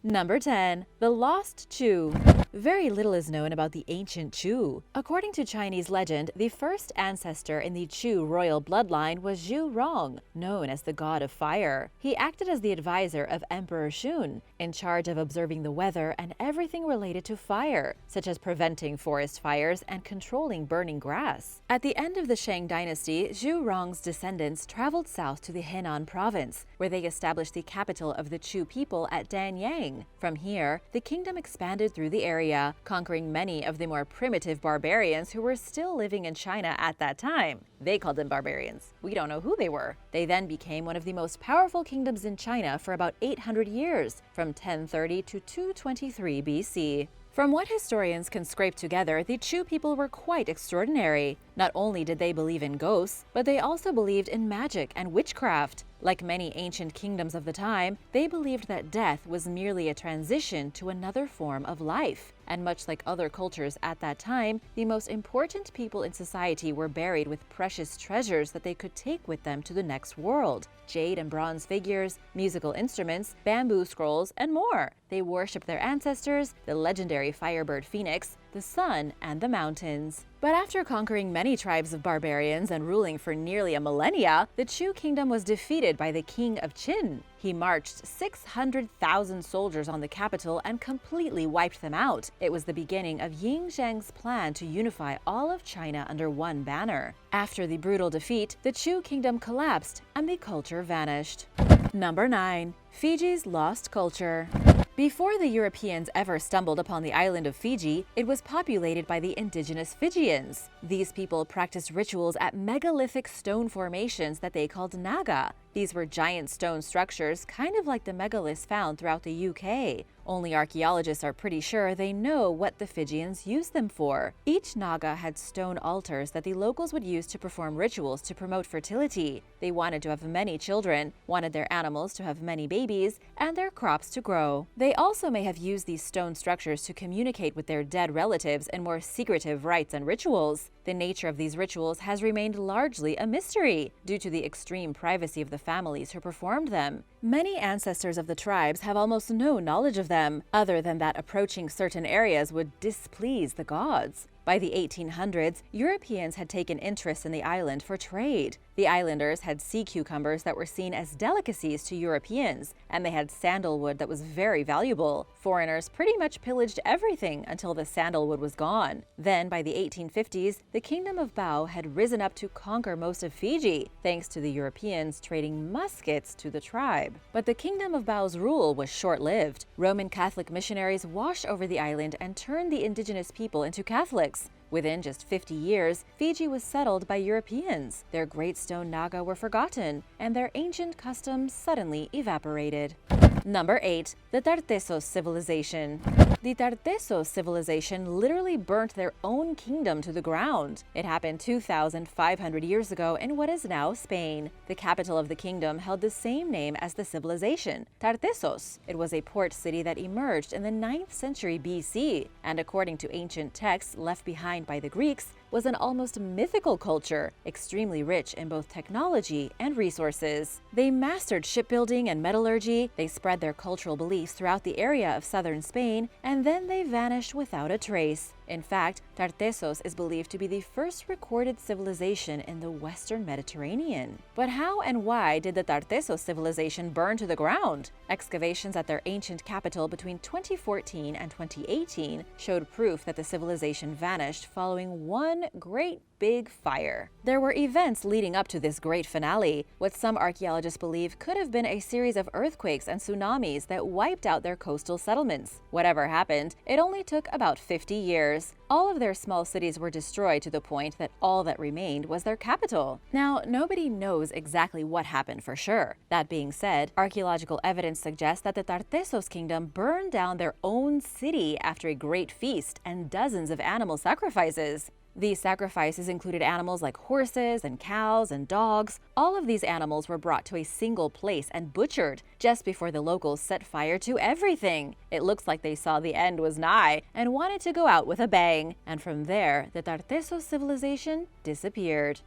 Number 10. The Lost Chu. Very little is known about the ancient Chu. According to Chinese legend, the first ancestor in the Chu royal bloodline was Zhu Rong, known as the god of fire. He acted as the advisor of Emperor Shun, in charge of observing the weather and everything related to fire, such as preventing forest fires and controlling burning grass. At the end of the Shang dynasty, Zhu Rong's descendants traveled south to the Henan province, where they established the capital of the Chu people at Danyang. From here, the kingdom expanded through the area, conquering many of the more primitive barbarians who were still living in China at that time. They called them barbarians. We don't know who they were. They then became one of the most powerful kingdoms in China for about 800 years, from 1030 to 223 BC. From what historians can scrape together, the Chu people were quite extraordinary. Not only did they believe in ghosts, but they also believed in magic and witchcraft. Like many ancient kingdoms of the time, they believed that death was merely a transition to another form of life. And much like other cultures at that time, the most important people in society were buried with precious treasures that they could take with them to the next world. Jade and bronze figures, musical instruments, bamboo scrolls, and more. They worshipped their ancestors, the legendary firebird phoenix, the sun, and the mountains. But after conquering many tribes of barbarians and ruling for nearly a millennia, the Chu kingdom was defeated by the king of Qin. He marched 600,000 soldiers on the capital and completely wiped them out. It was the beginning of Ying Zhang's plan to unify all of China under one banner. After the brutal defeat, the Chu kingdom collapsed and the culture vanished. Number 9. Fiji's lost culture. Before the Europeans ever stumbled upon the island of Fiji, it was populated by the indigenous Fijians. These people practiced rituals at megalithic stone formations that they called naga. These were giant stone structures, kind of like the megaliths found throughout the UK. Only archaeologists are pretty sure they know what the Fijians used them for. Each naga had stone altars that the locals would use to perform rituals to promote fertility. They wanted to have many children, wanted their animals to have many babies, and their crops to grow. They also may have used these stone structures to communicate with their dead relatives in more secretive rites and rituals. The nature of these rituals has remained largely a mystery due to the extreme privacy of the families who performed them. Many ancestors of the tribes have almost no knowledge of them, other than that approaching certain areas would displease the gods. By the 1800s, Europeans had taken interest in the island for trade. The islanders had sea cucumbers that were seen as delicacies to Europeans, and they had sandalwood that was very valuable. Foreigners pretty much pillaged everything until the sandalwood was gone. Then, by the 1850s, the Kingdom of Bao had risen up to conquer most of Fiji, thanks to the Europeans trading muskets to the tribe. But the Kingdom of Bao's rule was short-lived. Roman Catholic missionaries washed over the island and turned the indigenous people into Catholics. Within just 50 years, Fiji was settled by Europeans. Their great stone naga were forgotten, and their ancient customs suddenly evaporated. Number 8. The Tarteisto Civilization. The Tarteisto Civilization literally burnt their own kingdom to the ground. It happened 2,500 years ago in what is now Spain. The capital of the kingdom held the same name as the civilization, Tartessos. It was a port city that emerged in the 9th century BC, and according to ancient texts left behind by the Greeks, was an almost mythical culture, extremely rich in both technology and resources. They mastered shipbuilding and metallurgy, they spread their cultural beliefs throughout the area of southern Spain, and then they vanished without a trace. In fact, Tartessos is believed to be the first recorded civilization in the Western Mediterranean. But how and why did the Tartessos civilization burn to the ground? Excavations at their ancient capital between 2014 and 2018 showed proof that the civilization vanished following one great big fire. There were events leading up to this great finale, what some archaeologists believe could have been a series of earthquakes and tsunamis that wiped out their coastal settlements. Whatever happened, it only took about 50 years. All of their small cities were destroyed to the point that all that remained was their capital. Now, nobody knows exactly what happened for sure. That being said, archaeological evidence suggests that the Tartessos kingdom burned down their own city after a great feast and dozens of animal sacrifices. These sacrifices included animals like horses and cows and dogs. All of these animals were brought to a single place and butchered just before the locals set fire to everything. It looks like they saw the end was nigh and wanted to go out with a bang. And from there, the Tartessos civilization disappeared.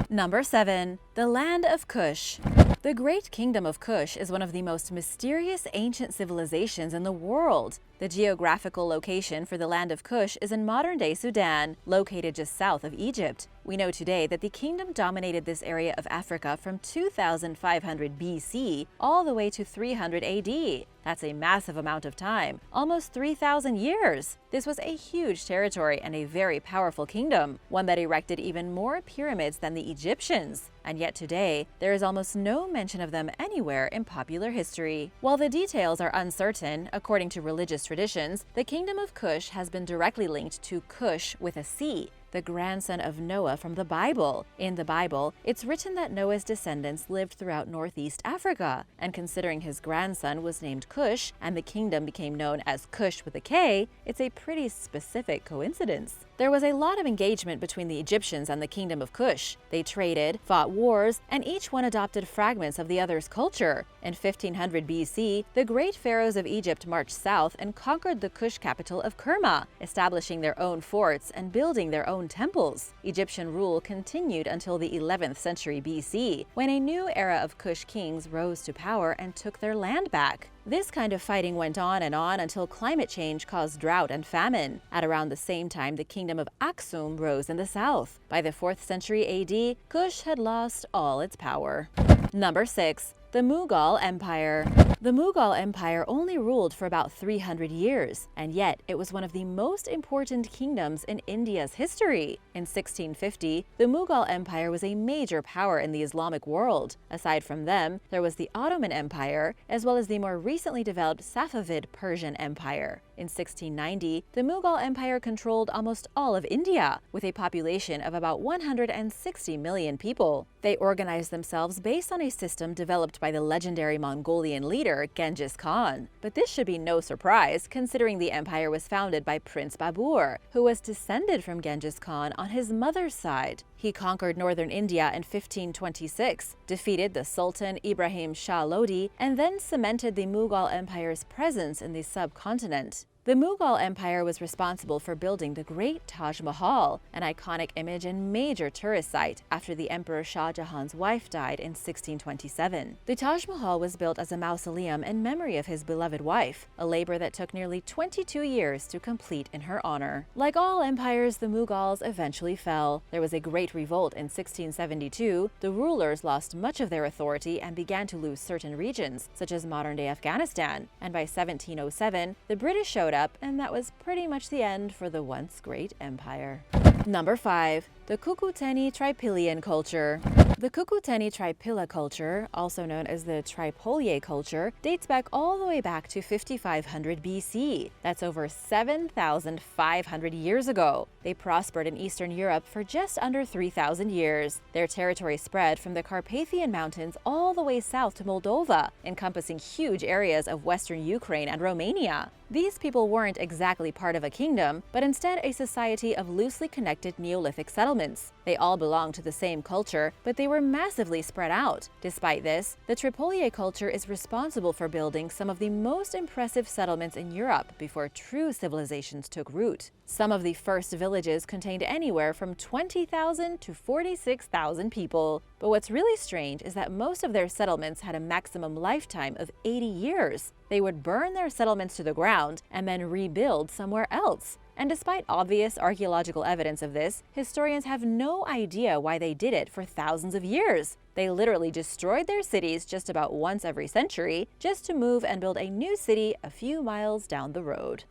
Number 7. The Land of Kush. The Great Kingdom of Kush is one of the most mysterious ancient civilizations in the world. The geographical location for the Land of Kush is in modern-day Sudan, located just south of Egypt. We know today that the kingdom dominated this area of Africa from 2500 BC all the way to 300 AD. That's a massive amount of time, almost 3,000 years. This was a huge territory and a very powerful kingdom, one that erected even more pyramids than the Egyptians. And yet today, there is almost no mention of them anywhere in popular history. While the details are uncertain, according to religious traditions, the Kingdom of Kush has been directly linked to Cush with a C, the grandson of Noah from the Bible. In the Bible, it's written that Noah's descendants lived throughout Northeast Africa, and considering his grandson was named Cush and the kingdom became known as Kush with a K, it's a pretty specific coincidence. There was a lot of engagement between the Egyptians and the Kingdom of Kush. They traded, fought wars, and each one adopted fragments of the other's culture. In 1500 BC, the great pharaohs of Egypt marched south and conquered the Kush capital of Kerma, establishing their own forts and building their own temples. Egyptian rule continued until the 11th century BC, when a new era of Kush kings rose to power and took their land back. This kind of fighting went on until climate change caused drought and famine. At around the same time, the kingdom of Aksum rose in the south. By the 4th century AD, Kush had lost all its power. Number 6. The Mughal Empire. The Mughal Empire only ruled for about 300 years, and yet it was one of the most important kingdoms in India's history. In 1650, the Mughal Empire was a major power in the Islamic world. Aside from them, there was the Ottoman Empire, as well as the more recently developed Safavid Persian Empire. In 1690, the Mughal Empire controlled almost all of India, with a population of about 160 million people. They organized themselves based on a system developed by the legendary Mongolian leader Genghis Khan. But this should be no surprise, considering the empire was founded by Prince Babur, who was descended from Genghis Khan on his mother's side. He conquered northern India in 1526, defeated the Sultan Ibrahim Shah Lodi, and then cemented the Mughal Empire's presence in the subcontinent. The Mughal Empire was responsible for building the Great Taj Mahal, an iconic image and major tourist site after the Emperor Shah Jahan's wife died in 1627. The Taj Mahal was built as a mausoleum in memory of his beloved wife, a labor that took nearly 22 years to complete in her honor. Like all empires, the Mughals eventually fell. There was a great revolt in 1672. The rulers lost much of their authority and began to lose certain regions, such as modern-day Afghanistan. And by 1707, the British showed up, and that was pretty much the end for the once great empire. Number 5. The Cucuteni Triplian culture. The Cucuteni Tripila culture, also known as the Tripolier culture, dates back all the way back to 5500 BC. That's over 7,500 years ago. They prospered in Eastern Europe for just under 3,000 years. Their territory spread from the Carpathian Mountains all the way south to Moldova, encompassing huge areas of western Ukraine and Romania. These people weren't exactly part of a kingdom, but instead a society of loosely connected Neolithic settlements. They all belonged to the same culture, but they were massively spread out. Despite this, the Tripolier culture is responsible for building some of the most impressive settlements in Europe before true civilizations took root. Some of the first villages contained anywhere from 20,000 to 46,000 people. But what's really strange is that most of their settlements had a maximum lifetime of 80 years. They would burn their settlements to the ground and then rebuild somewhere else. And despite obvious archaeological evidence of this, historians have no idea why they did it for thousands of years. They literally destroyed their cities just about once every century, just to move and build a new city a few miles down the road.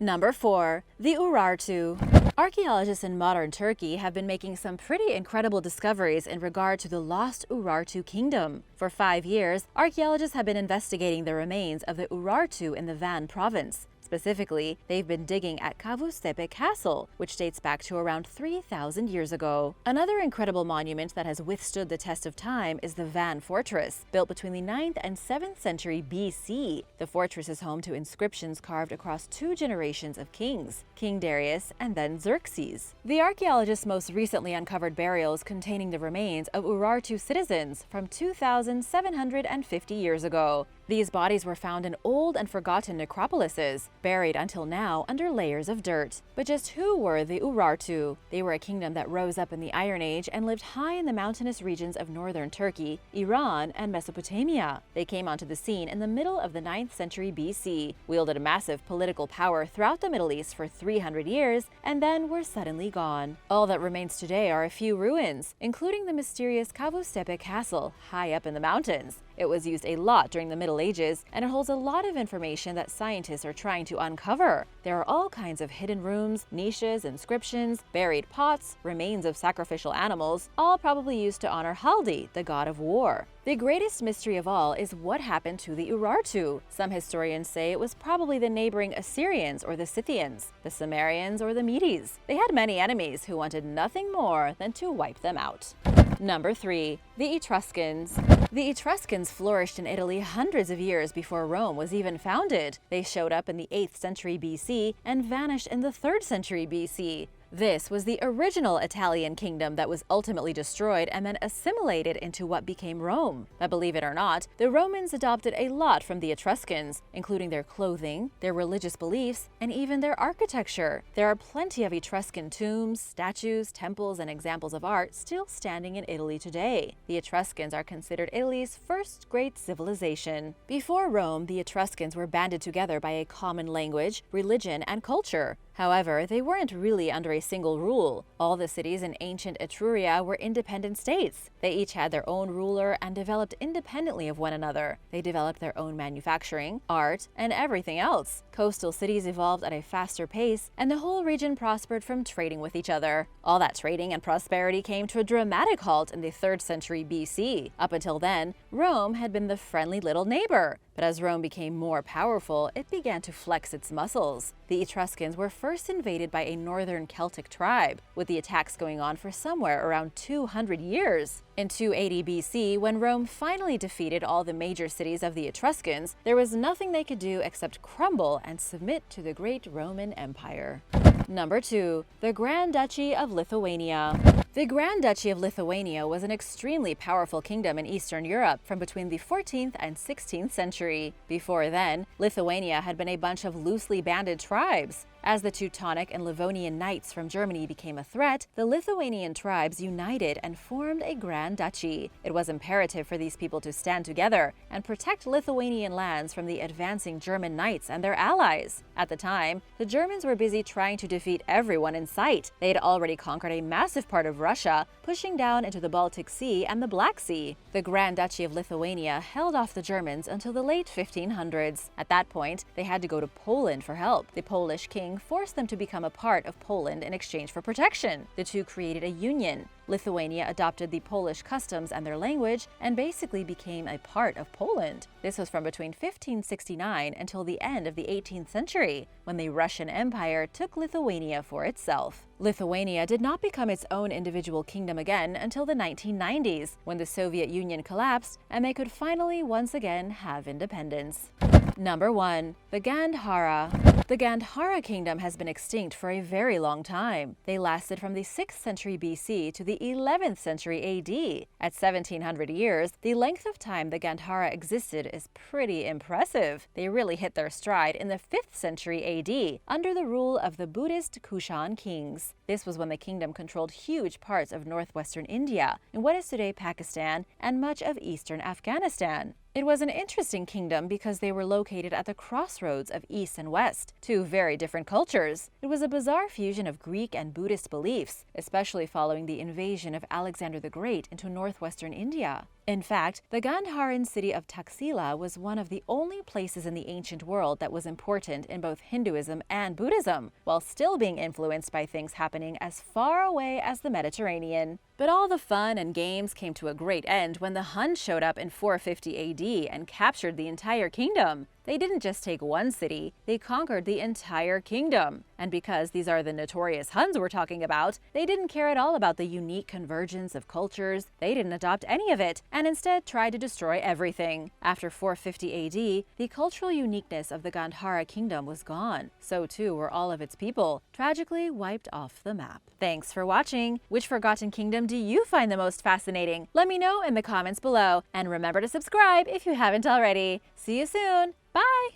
Number 4. The Urartu. Archaeologists in modern Turkey have been making some pretty incredible discoveries in regard to the lost Urartu kingdom. For 5 years, archaeologists have been investigating the remains of the Urartu in the Van province. Specifically, they've been digging at Kavustepe Castle, which dates back to around 3,000 years ago. Another incredible monument that has withstood the test of time is the Van Fortress, built between the 9th and 7th century BC. The fortress is home to inscriptions carved across 2 generations of kings, King Darius and then Xerxes. The archaeologists most recently uncovered burials containing the remains of Urartu citizens from 2,750 years ago. These bodies were found in old and forgotten necropolises, buried until now under layers of dirt. But just who were the Urartu? They were a kingdom that rose up in the Iron Age and lived high in the mountainous regions of northern Turkey, Iran, and Mesopotamia. They came onto the scene in the middle of the 9th century BC, wielded massive political power throughout the Middle East for 300 years, and then were suddenly gone. All that remains today are a few ruins, including the mysterious Kavustepe Castle, high up in the mountains. It was used a lot during the Middle Ages, and it holds a lot of information that scientists are trying to uncover. There are all kinds of hidden rooms, niches, inscriptions, buried pots, remains of sacrificial animals, all probably used to honor Haldi, the god of war. The greatest mystery of all is what happened to the Urartu. Some historians say it was probably the neighboring Assyrians or the Scythians, the Sumerians or the Medes. They had many enemies who wanted nothing more than to wipe them out. Number 3. The Etruscans. The Etruscans flourished in Italy hundreds of years before Rome was even founded. They showed up in the 8th century BC and vanished in the 3rd century BC. This was the original Italian kingdom that was ultimately destroyed and then assimilated into what became Rome. But believe it or not, the Romans adopted a lot from the Etruscans, including their clothing, their religious beliefs, and even their architecture. There are plenty of Etruscan tombs, statues, temples, and examples of art still standing in Italy today. The Etruscans are considered Italy's first great civilization. Before Rome, the Etruscans were banded together by a common language, religion, and culture. However, they weren't really under a single rule. All the cities in ancient Etruria were independent states. They each had their own ruler and developed independently of one another. They developed their own manufacturing, art, and everything else. Coastal cities evolved at a faster pace, and the whole region prospered from trading with each other. All that trading and prosperity came to a dramatic halt in the 3rd century BC. Up until then, Rome had been the friendly little neighbor. But as Rome became more powerful, it began to flex its muscles. The Etruscans were first invaded by a northern Celtic tribe, with the attacks going on for somewhere around 200 years. In 280 BC, when Rome finally defeated all the major cities of the Etruscans, there was nothing they could do except crumble and submit to the great Roman Empire. Number 2. The Grand Duchy of Lithuania. The Grand Duchy of Lithuania was an extremely powerful kingdom in Eastern Europe from between the 14th and 16th century. Before then, Lithuania had been a bunch of loosely banded tribes. As the Teutonic and Livonian knights from Germany became a threat, the Lithuanian tribes united and formed a Grand Duchy. It was imperative for these people to stand together and protect Lithuanian lands from the advancing German knights and their allies. At the time, the Germans were busy trying to defeat everyone in sight. They had already conquered a massive part of Russia, pushing down into the Baltic Sea and the Black Sea. The Grand Duchy of Lithuania held off the Germans until the late 1500s. At that point, they had to go to Poland for help. The Polish king forced them to become a part of Poland in exchange for protection. The two created a union. Lithuania adopted the Polish customs and their language and basically became a part of Poland. This was from between 1569 until the end of the 18th century, when the Russian Empire took Lithuania for itself. Lithuania did not become its own individual kingdom again until the 1990s, when the Soviet Union collapsed and they could finally once again have independence. Number 1. The Gandhara. The Gandhara kingdom has been extinct for a very long time. They lasted from the 6th century BC to the 11th century AD. At 1700 years, the length of time the Gandhara existed is pretty impressive. They really hit their stride in the 5th century AD under the rule of the Buddhist Kushan kings. This was when the kingdom controlled huge parts of northwestern India, in what is today Pakistan, and much of eastern Afghanistan. It was an interesting kingdom because they were located at the crossroads of East and West, two very different cultures. It was a bizarre fusion of Greek and Buddhist beliefs, especially following the invasion of Alexander the Great into northwestern India. In fact, the Gandharan city of Taxila was one of the only places in the ancient world that was important in both Hinduism and Buddhism, while still being influenced by things happening as far away as the Mediterranean. But all the fun and games came to a great end when the Huns showed up in 450 AD and captured the entire kingdom. They didn't just take one city, they conquered the entire kingdom. And because these are the notorious Huns we're talking about, they didn't care at all about the unique convergence of cultures. They didn't adopt any of it, and instead tried to destroy everything. After 450 AD, the cultural uniqueness of the Gandhara kingdom was gone. So too were all of its people, tragically wiped off the map. Thanks for watching! Which forgotten kingdom do you find the most fascinating? Let me know in the comments below, and remember to subscribe if you haven't already. See you soon! Bye!